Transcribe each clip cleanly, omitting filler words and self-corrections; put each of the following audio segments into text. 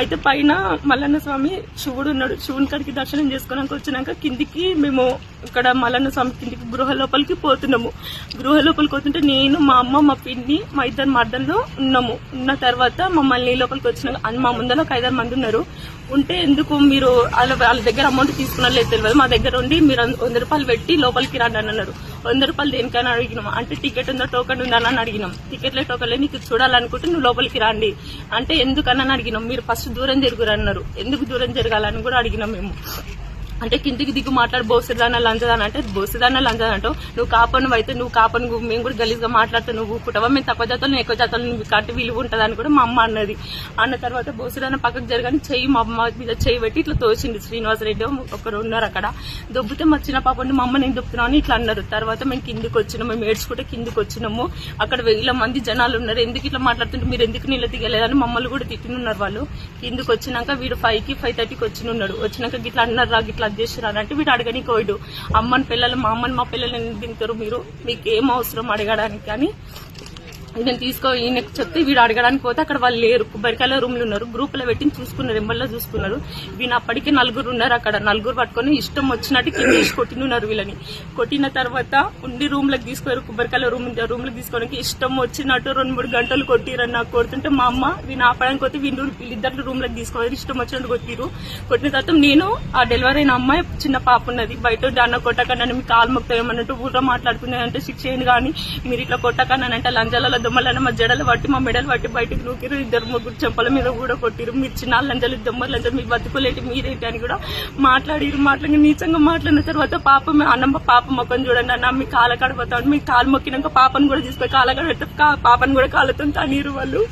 అయితే పైన మల్లన్న స్వామి శివుడు ఉన్నాడు. శివుని కాడికి దర్శనం చేసుకున్నాక వచ్చినాక కిందికి మేము ఇక్కడ మల్లన్న స్వామి కిందికి గృహ లోపలికి పోతున్నాము. గృహ లోపలికి పోతుంటే నేను, మా అమ్మ, మా పిన్ని, మా ఇద్దరు మర్దల్లో ఉన్నాము. ఉన్న తర్వాత మమ్మల్ని లోపలికి వచ్చినాక మా ముందర ఒక 5-6 మంది ఉన్నారు. ఉంటే ఎందుకు మీరు వాళ్ళ దగ్గర అమౌంట్ తీసుకున్నా లేదు తెలియదు, మా దగ్గర ఉండి మీరు 100 రూపాయలు పెట్టి లోపలికి రండి అని అన్నారు. 100 రూపాయలు దేనికైనా అడిగినాం. అంటే టికెట్ ఉందా, టోకెన్ ఉందా అని అడిగినాం. టికెట్లే టోకెన్లే, నీకు చూడాలనుకుంటే నువ్వు లోపలికి రండి అంటే ఎందుకన్నా అడిగినాం. మీరు ఫస్ట్ దూరం జరుగురు అన్నారు. ఎందుకు దూరం జరగాలని కూడా అడిగినాం మేము. అంటే కిందికి దిగు మాట్లాడు, బోసిదాన లంచదాన అంటే బోసిదాన లంచదాన అంటావు, నువ్వు కాపను అయితే నువ్వు కాపను, మేము కూడా గలీజ్గా మాట్లాడుతూ నువ్వు పుట్టవా, మేము తక్కువ జాతలు ఎక్కువ జాతలు నువ్వు కంటే విలువ ఉంటుందని కూడా మా అమ్మ అన్నది. అన్న తర్వాత బోసిదాన పక్కకు జరగాని చెయ్యి మా అమ్మ మీద చెయ్యి పెట్టి ఇట్లా తోచింది. శ్రీనివాసరెడ్డి ఒకరు ఉన్నారు అక్కడ. దొబ్బితే మా చిన్న పాప మా అమ్మ నేను దొబ్బుతున్నావు అని ఇట్లా అన్నారు. తర్వాత మేము కిందికి వచ్చినాము, మేము ఏడ్చుకుంటే కిందికి వచ్చినాము. అక్కడ 1000 మంది జనాలు ఉన్నారు. ఎందుకు ఇట్లా మాట్లాడుతుంటే మీరు ఎందుకు నీళ్ళు దిగలేదని మమ్మల్ని కూడా తిట్టినున్నారు వాళ్ళు. కిందికి వచ్చినాక వీడు 5కి 5:30కి వచ్చినున్నాడు. వచ్చినాక గిట్లా అన్నారు రా, గిట్లా చేసిరా అంటే వీడు అడగని కోయిడు. అమ్మని పిల్లలు, మా అమ్మని మా పిల్లలు ఎందుకు దిగుతారు మీరు, మీకు ఏం అవసరం అడగడానికి అని నేను ఈయనకు చెప్తే వీడు అడగడానికి పోతే అక్కడ వాళ్ళు లేరు. కొబ్బరికాయల రూమ్లు ఉన్నారు. గ్రూప్ లో పెట్టి చూసుకున్నారు, ఎంబల్లో చూసుకున్నారు. వీళ్ళు అప్పటికే 4 ఉన్నారు అక్కడ. 4 పట్టుకొని ఇష్టం వచ్చినట్టు కింద వేసి కొట్టినున్నారు వీళ్ళని. కొట్టిన తర్వాత ఉండి రూమ్ లకు తీసుకోరు, కొబ్బరికాయల రూమ్ లో తీసుకోవడానికి ఇష్టం వచ్చినట్టు 2-3 గంటలు కొట్టిరని నాకు కొడుతుంటే మా అమ్మ వీళ్ళు ఆపడానికి పోతే వీళ్ళిద్దరు రూమ్ లకు తీసుకోవాలి, ఇష్టం వచ్చినట్టు కొట్టిరు. కొట్టిన తర్వాత నేను ఆ డెలివరీ అయిన అమ్మాయి చిన్న పాప ఉన్నది బయట, అన్న కొట్టకన్నా మీ కాలు మొక్తామన్నట్టు ఊర్లో మాట్లాడుకున్నానంటే శిక్ష ఏంది కానీ మీరు ఇట్లా కొట్టకన్నానంటే లంజాల దొమ్మలన్న మా జడలు పట్టి మా మెడలు పట్టి బయటకు నూకిరు. 2-3 చెంపల మీద కూడా కొట్టిరు. మీరు చిన్న లంజలు దొమ్మలు లంజలు మీ బతుకులేంటి మీరేంటి అని కూడా మాట్లాడి నీచంగా మాట్లాడిన తర్వాత పాప మొక్కను చూడండి అన్న, మీ కాళ్ళ కడిపోతాం, మీ కాలు మొక్కినాక పాపను కూడా తీసుకొని కాళ్ళ కడితే పాపను కూడా కాళ్ళతో తనీరు వాళ్ళు.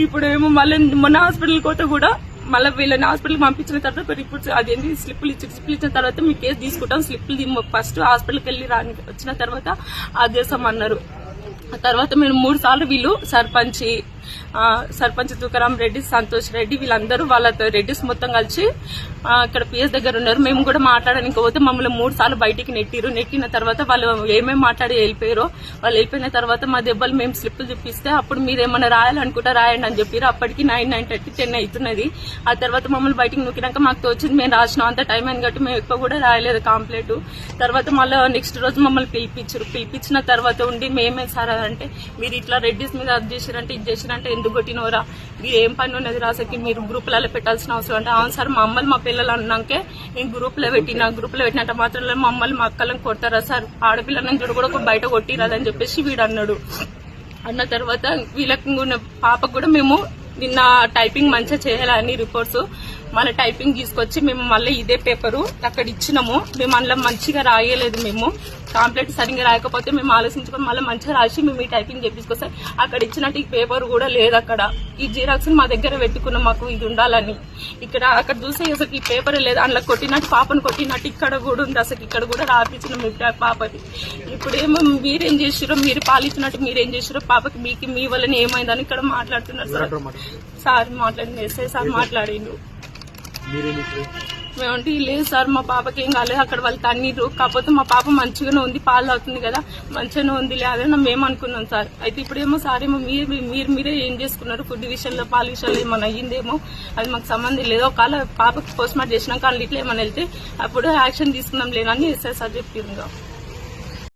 ఇప్పుడు ఏమో మళ్ళీ మొన్న హాస్పిటల్కి పోతే కూడా మళ్ళీ వీళ్ళని హాస్పిటల్కి పంపించిన తర్వాత రిపోర్ట్స్ అదేంటి స్లిప్లు ఇచ్చిన తర్వాత మీ కేసు తీసుకుంటాం, స్లిప్లు ఫస్ట్ హాస్పిటల్కి వెళ్ళి వచ్చిన తర్వాత ఆదేశం అన్నారు. తర్వాత మేము 3 సార్లు వీళ్ళు సర్పంచ్ తుకారాం రెడ్డి, సంతోష్ రెడ్డి వీళ్ళందరూ వాళ్ళతో రెడ్డిస్ మొత్తం కలిసి ఇక్కడ పిఎస్ దగ్గర ఉన్నారు. మేము కూడా మాట్లాడడానికి పోతే మమ్మల్ని 3 సార్లు బయటికి నెట్టిన తర్వాత వాళ్ళు ఏమేమి మాట్లాడి వెళ్ళిపోయారో, వాళ్ళు వెళ్ళిపోయిన తర్వాత మా దెబ్బలు మేము స్లిప్పులు చూపిస్తే అప్పుడు మీరు ఏమైనా రాయాలనుకుంటా రాయండి అని చెప్పారు. అప్పటికి 9:30, 10 అవుతున్నది. ఆ తర్వాత మమ్మల్ని బయటికి నొక్కినాక మాకు తోచింది మేము రాసినాం. అంత టైం అని కాబట్టి మేము ఎక్కువ కూడా రాయలేదు కంప్లైంట్. తర్వాత మళ్ళీ నెక్స్ట్ రోజు మమ్మల్ని పిలిపించిన తర్వాత ఉండి మేమే సార్ అంటే మీరు ఇట్లా రెడ్డిస్ మీద అది చేసిరంటే ఇది చేసిరంటే ఎందుకు కొట్టినవరా, మీరు ఏం పని ఉన్నది రాసకి మీరు గ్రూపులలో పెట్టాల్సిన అవసరం అంటే అవును సార్ మా అమ్మలు మా పిల్లలు అన్నాకే నేను గ్రూపులో పెట్టినట్టు మాత్రం మా అమ్మలు మా అక్కలను కొడతారా సార్, ఆడపిల్లలను చూడ కూడా బయట కొట్టిరాదని చెప్పేసి వీడు అన్నాడు. అన్న తర్వాత వీళ్ళకి పాపకు కూడా మేము నిన్న టైపింగ్ మంచిగా చేయాలని రిపోర్ట్స్ మళ్ళీ టైపింగ్ తీసుకొచ్చి మేము మళ్ళీ ఇదే పేపరు అక్కడ ఇచ్చినాము. మేము అందులో మంచిగా రాయలేదు, మేము కాంప్లైంట్ సరిగ్గా రాయకపోతే మేము ఆలోచించుకొని మళ్ళీ మంచిగా రాసి మేము ఈ టైపింగ్ చేపించుకొస్తే అక్కడ ఇచ్చినట్టు ఈ పేపర్ కూడా లేదు. అక్కడ ఈ జిరాక్స్ మా దగ్గర పెట్టుకున్నాం మాకు ఇది ఉండాలని. అక్కడ చూస్తే అసలు ఈ పేపర్ లేదు, అందులో కొట్టినట్టు పాపను కొట్టినట్టు ఇక్కడ కూడా ఉంది. అసలు ఇక్కడ కూడా రాపించిన మీ పాపది. ఇప్పుడేమో మీరేం చేసిరో, మీరు పాలించినట్టు మీరేం చేసిరో పాపకి మీ వల్ల ఏమైందని ఇక్కడ మాట్లాడుతున్నారు సార్ మాట్లాడింది. ఎస్ఐ సార్ మాట్లాడిండు. మేమంటే లేదు సార్ మా పాపకి ఏం కాలేదు, అక్కడ వాళ్ళు తన్నీరు, కాకపోతే మా పాప మంచిగానే ఉంది, పాలు అవుతుంది కదా మంచిగానే ఉంది లేదని మేము అనుకున్నాం సార్. అయితే ఇప్పుడేమో సార్ ఏమో మీరే ఏం చేసుకున్నారు, ఫుడ్ విషయంలో పాల విషయంలో ఏమైనా అయ్యిందేమో అది మాకు సంబంధం లేదు, ఒకవేళ పాపకి పోస్ట్ మార్టం చేసినాక వాళ్ళు ఇట్లా ఏమైనా వెళ్తే అప్పుడు యాక్షన్ తీసుకున్నాం లేదని ఎస్ఐ సార్ చెప్పింది.